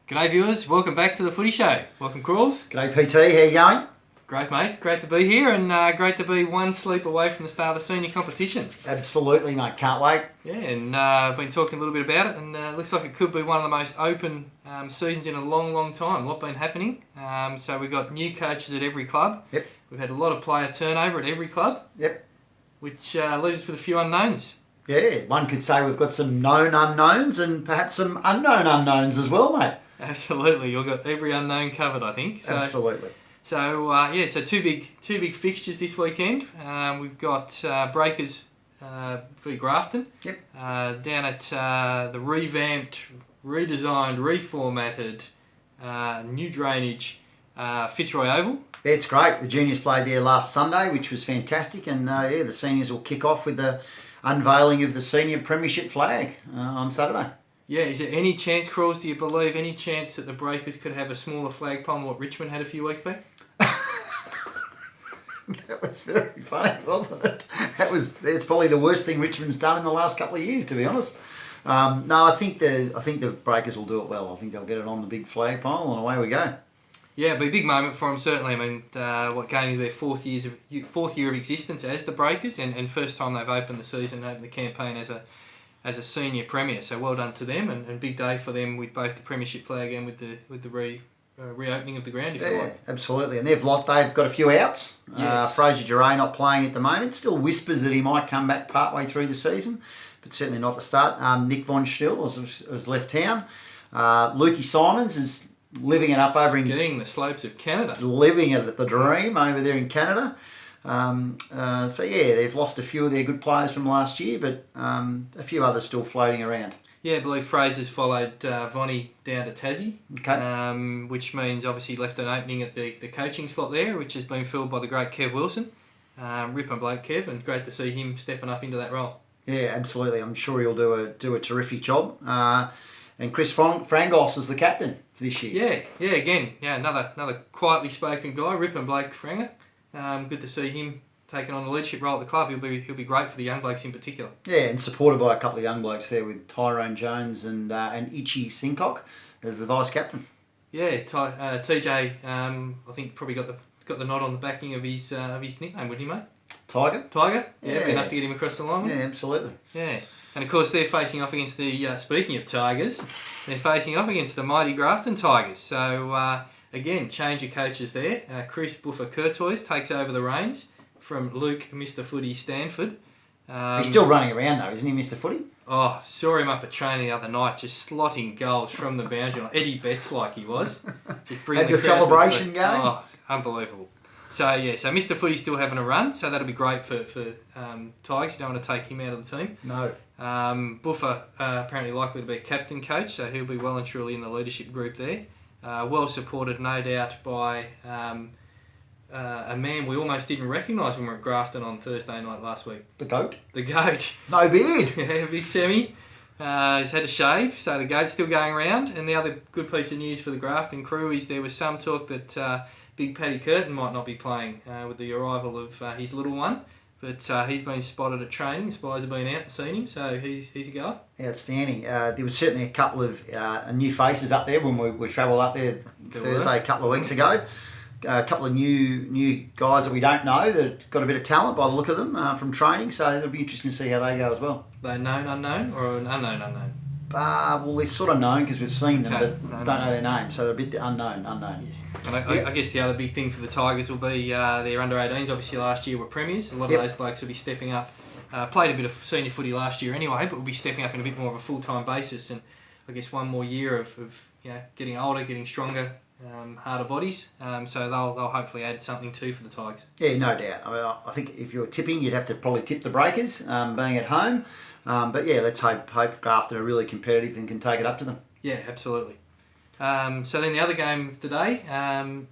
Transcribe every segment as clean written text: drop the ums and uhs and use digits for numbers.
G'day viewers, welcome back to the Footy Show. Welcome Crawls. G'day PT, how you going? Great mate, great to be here and great to be one sleep away from the start of the senior competition. Absolutely mate, can't wait. Yeah, and I've been talking a little bit about it and it looks like it could be one of the most open seasons in a long time. A lot been happening. So we've got new coaches at every club. Yep. We've had a lot of player turnover at every club. Yep. Which leaves us with a few unknowns. Yeah, one could say we've got some known unknowns and perhaps some unknown unknowns as well, mate. Absolutely, you've got every unknown covered, I think. So, Absolutely. So two big fixtures this weekend. We've got Breakers v Grafton. Yep. Down at the revamped, redesigned, reformatted, new drainage Fitzroy Oval. Yeah, it's great. The juniors played there last Sunday, which was fantastic, and the seniors will kick off with the unveiling of the senior Premiership flag on Saturday. Yeah, is there any chance, Crawls, do you believe, any chance that the Breakers could have a smaller flagpole than what Richmond had a few weeks back? That was very funny, wasn't it? It's probably the worst thing Richmond's done in the last couple of years, to be honest. No, I think the Breakers will do it well. I think they'll get it on the big flagpole, and away we go. Yeah, it'll be a big moment for them, certainly. I mean, going into their fourth year of existence as the Breakers, and first time they've opened the season, opened the campaign as a senior premier. So well done to them, and big day for them with both the Premiership flag and with the reopening of the ground, if you like. Absolutely, and they've got a few outs. Yes. Fraser Giray not playing at the moment. Still whispers that he might come back partway through the season, but certainly not to start. Nick Von Still has left town. Lukey Simons is living it up over skiing the slopes of Canada. Living it at the dream over there in Canada. They've lost a few of their good players from last year, but a few others still floating around. Yeah, I believe Fraser's followed Vonnie down to Tassie, Okay. Which means obviously left an opening at the coaching slot there, which has been filled by the great Kev Wilson. Rip and bloke Kev, and great to see him stepping up into that role. Yeah, absolutely. I'm sure he'll do a terrific job. And Chris Frangos is the captain for this year. Yeah, another quietly spoken guy, Rip and Blake Franger. Good to see him taking on the leadership role at the club. He'll be great for the young blokes in particular. Yeah, and supported by a couple of young blokes there with Tyrone Jones and Itchy Sincock as the vice captains. Yeah, TJ, I think probably got the nod on the backing of his nickname, wouldn't he, mate? Tiger. Yeah, enough to get him across the line. Yeah, absolutely. Yeah. And of course, they're facing off against speaking of Tigers, they're facing off against the mighty Grafton Tigers. So, again, change of coaches there. Chris Buffer Curtois takes over the reins from Luke, Mr. Footy Stanford. He's still running around though, isn't he, Mr. Footy? Oh, saw him up at training the other night, just slotting goals from the boundary line. Eddie Betts like he was. Had the celebration going? Oh, unbelievable. So Mr. Footy's still having a run, so that'll be great for Tigers. You don't want to take him out of the team. No. Buffer apparently likely to be a captain coach, so he'll be well and truly in the leadership group there. Well supported, no doubt, by a man we almost didn't recognise when we were at Grafton on Thursday night last week. The goat? The goat. No beard. Yeah, Big Sammy. He's had a shave, so the goat's still going around. And the other good piece of news for the Grafton crew is there was some talk that Big Paddy Curtin might not be playing with the arrival of his little one. But he's been spotted at training. Spies have been out and seen him, so he's a goer. Outstanding. There was certainly a couple of new faces up there when we travelled up there Thursday a couple of weeks ago. A couple of new guys that we don't know that got a bit of talent by the look of them from training, so it'll be interesting to see how they go as well. They're known unknown or an unknown unknown? Well, they're sort of known because we've seen them, okay. but don't know their names, so they're a bit unknown. Yeah. And I guess the other big thing for the Tigers will be their under-18s. Obviously last year were premiers. A lot of those blokes will be stepping up. Played a bit of senior footy last year anyway, but will be stepping up in a bit more of a full-time basis. And I guess one more year of getting older, getting stronger, harder bodies. So they'll hopefully add something too for the Tigers. Yeah, no doubt. I mean, I think if you were tipping, you'd have to probably tip the Breakers, being at home. But yeah, let's hope Grafton are really competitive and can take it up to them. Yeah, absolutely. So then the other game of the day,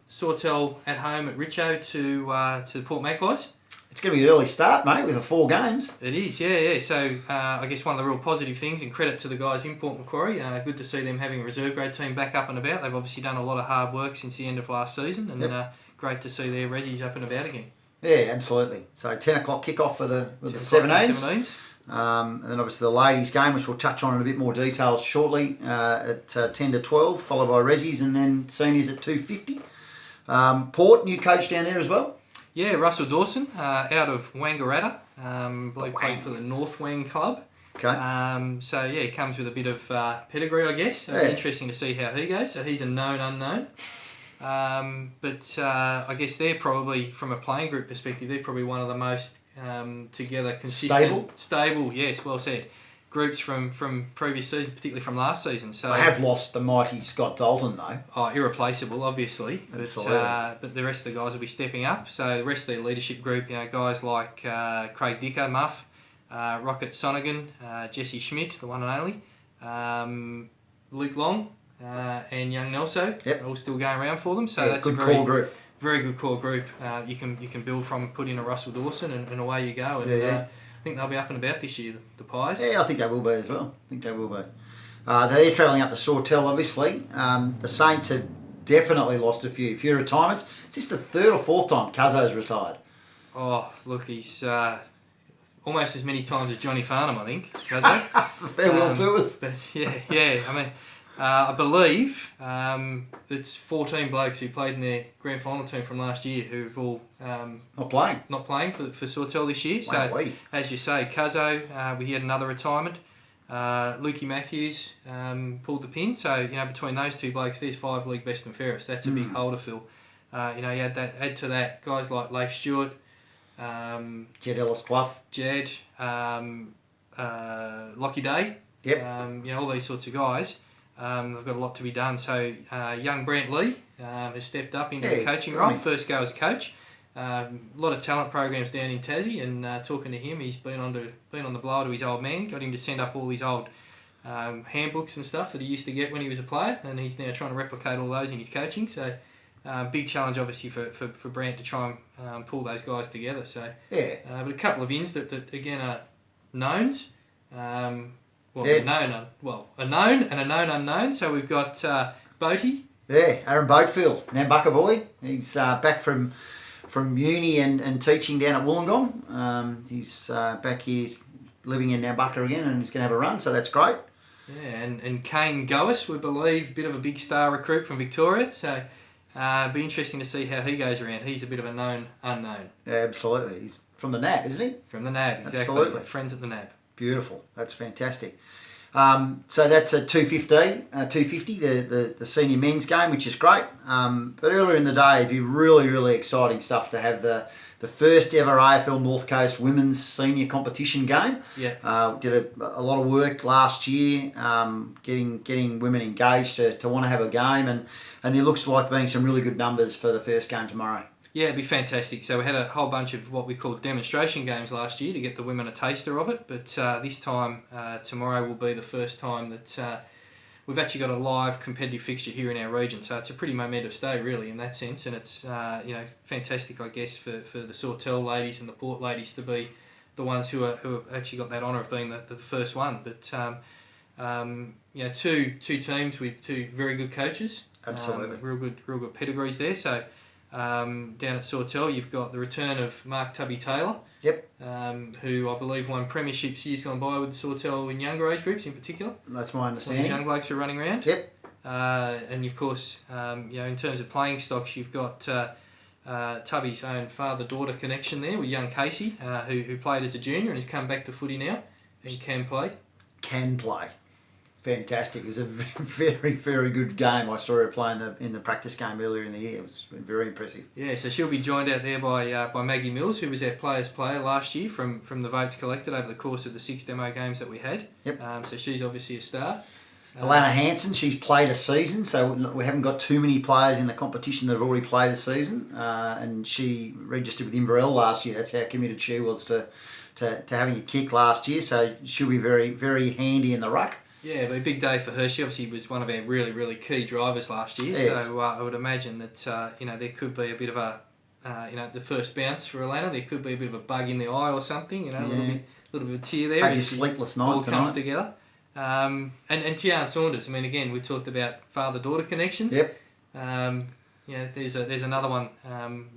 Sawtell at home at Richo to the Port Magpies. It's going to be an early start, mate, with the 4 games. It is, yeah. So I guess one of the real positive things, and credit to the guys in Port Macquarie, good to see them having a reserve grade team back up and about. They've obviously done a lot of hard work since the end of last season, and great to see their resis up and about again. Yeah, absolutely. So 10 o'clock kick-off for the 17s. And then obviously the ladies' game, which we'll touch on in a bit more detail shortly, at 10 to 12, followed by Rezzies, and then seniors at 2:50. Port, new coach down there as well. Yeah, Russell Dawson, out of Wangaratta, believe playing for the North Wang club. Okay. So yeah, he comes with a bit of pedigree, I guess. So interesting to see how he goes. So he's a known unknown. But I guess they're probably, from a playing group perspective, they're probably one of the most together, consistent, stable. Yes, well said. Groups from previous seasons, particularly from last season. So they have lost the mighty Scott Dalton though. Oh, irreplaceable, obviously. Absolutely. But the rest of the guys will be stepping up. So the rest of their leadership group, guys like Craig Dicker, Muff, Rocket Sonigan, Jesse Schmidt, the one and only, Luke Long, and young Nelso, yep, are all still going around for them. So that's good a very core group. Very good core group. You can build from, put in a Russell Dawson, and away you go. And, I think they'll be up and about this year, the Pies. Yeah, I think they will be as well. They're travelling up to Sawtell, obviously. The Saints have definitely lost a few retirements. Is this the third or fourth time Cuzzo's retired? Oh, look, he's almost as many times as Johnny Farnham, I think, Cuzzo. Farewell to us. But yeah. I mean, I believe it's 14 blokes who played in their grand final team from last year who've all not playing for Sawtell this year. Wow, so as you say, Cuzzo, we had another retirement. Lukey Matthews pulled the pin. So between those two blokes, there's 5 league best and fairest. That's a big hole to fill. You add to that guys like Leif Stewart, Jed Ellis Clough, Lockie Day. Yep. All these sorts of guys. They've got a lot to be done. So young Brent Lee has stepped up into the coaching role. First go as a coach. A lot of talent programs down in Tassie, and talking to him, he's been on the blower to his old man. Got him to send up all his old handbooks and stuff that he used to get when he was a player, and he's now trying to replicate all those in his coaching. So big challenge, obviously, for Brant to try and pull those guys together. So but a couple of ins that again are knowns. A known and a known unknown. So we've got Boaty. Yeah, Aaron Boatfield, Nambucca boy. He's back from uni and teaching down at Wollongong. He's back here living in Nambucca again, and he's going to have a run, so that's great. Yeah, and Kane Goas, we believe, bit of a big star recruit from Victoria. So be interesting to see how he goes around. He's a bit of a known unknown. Yeah, absolutely. He's from the NAB, isn't he? From the NAB, exactly. Absolutely. Friends at the NAB. Beautiful. That's fantastic. So that's a 250, the senior men's game, which is great. But earlier in the day, it'd be really, really exciting stuff to have the first ever AFL North Coast women's senior competition game. Yeah. Did a lot of work last year, getting women engaged to want to have a game, and there looks like being some really good numbers for the first game tomorrow. Yeah, it'd be fantastic. So we had a whole bunch of what we called demonstration games last year to get the women a taster of it. But this time, tomorrow will be the first time that we've actually got a live competitive fixture here in our region. So it's a pretty momentous day, really, in that sense. And it's fantastic, I guess, for the Sawtell ladies and the Port ladies to be the ones who actually got that honour of being the first one. But two teams with two very good coaches. Absolutely. Real good pedigrees there. So. Down at Sawtell, you've got the return of Mark Tubby Taylor, yep, who I believe won premierships years gone by with the Sawtell in younger age groups in particular. That's my understanding. These young blokes who are running around. Yep. And of course, in terms of playing stocks, you've got Tubby's own father-daughter connection there with young Casey, who played as a junior and has come back to footy now and can play. Fantastic. It was a very, very good game. I saw her playing in the practice game earlier in the year. It was very impressive. Yeah, so she'll be joined out there by Maggie Mills, who was our players' player last year from the votes collected over the course of the 6 demo games that we had. Yep. So she's obviously a star. Alana Hansen, she's played a season, so we haven't got too many players in the competition that have already played a season. And she registered with Inverell last year. That's how committed she was to having a kick last year. So she'll be very, very handy in the ruck. Yeah, but a big day for her. She obviously was one of our really, really key drivers last year. Yes. So I would imagine that there could be a bit of a the first bounce for Alana. There could be a bit of a bug in the eye or something. A little bit of a tear there. Maybe a sleepless night all tonight. Comes together. And Tiarn Saunders. I mean, again, we talked about father-daughter connections. Yep. There's another one,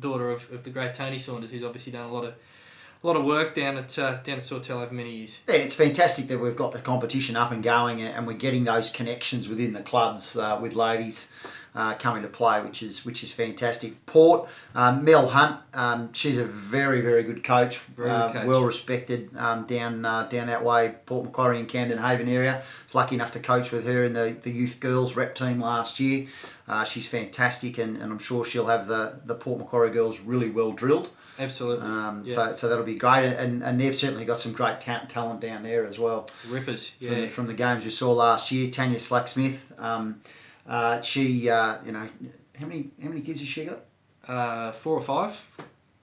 daughter of the great Tony Saunders, who's obviously done a a lot of work down at Sawtell over many years. Yeah, it's fantastic that we've got the competition up and going, and we're getting those connections within the clubs with ladies coming to play, which is fantastic. Port, Mel Hunt, she's a very, very good coach, well respected down that way, Port Macquarie and Camden Haven area. I was lucky enough to coach with her in the youth girls rep team last year. She's fantastic, and I'm sure she'll have the Port Macquarie girls really well drilled. Absolutely. So that'll be great, and they've certainly got some great talent down there as well. Rippers, From the games you saw last year, Tanya Slacksmith. She, how many kids has she got? 4 or 5.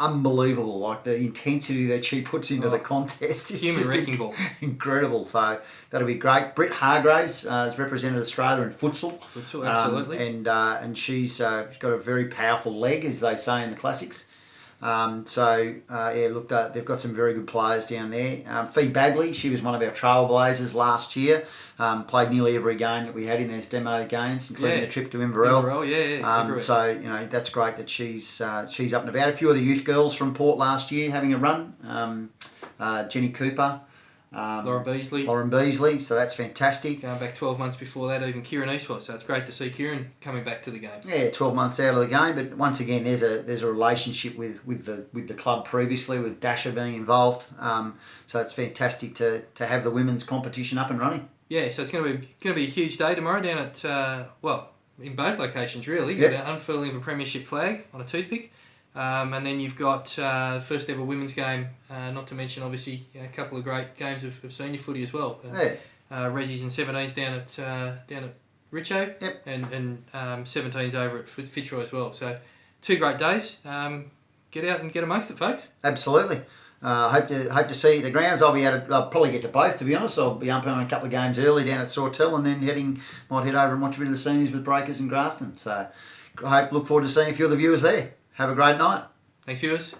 Unbelievable! Like the intensity that she puts into the contest is human wrecking ball. Incredible. So that'll be great. Britt Hargraves has represented Australia in futsal. Futsal, absolutely. And she's got a very powerful leg, as they say in the classics. They've got some very good players down there. Fee Bagley, she was one of our trailblazers last year. Played nearly every game that we had in those demo games, including the trip to Inverell. That's great that she's up and about. A few of the youth girls from Port last year having a run. Jenny Cooper. Lauren Beasley, so that's fantastic. Going back 12 months before that, even Kieran Eastwood, so it's great to see Kieran coming back to the game. Yeah, 12 months out of the game, but once again, there's a relationship with the club previously, with Dasha being involved. So it's fantastic to have the women's competition up and running. Yeah, so it's going to be a huge day tomorrow down at in both locations really. Yep. The unfurling of a Premiership flag on a toothpick. And then you've got the first ever women's game, not to mention obviously a couple of great games of senior footy as well. Resis and 17s down at Richo, yep. and 17s over at Fitzroy as well. So 2 great days. Get out and get amongst it, folks. Absolutely. Hope to see the grounds. I'll probably get to both, to be honest. I'll be umpiring a couple of games early down at Sawtell, and then might head over and watch a bit of the seniors with Breakers and Grafton. So look forward to seeing a few of the viewers there. Have a great night. Thanks, viewers.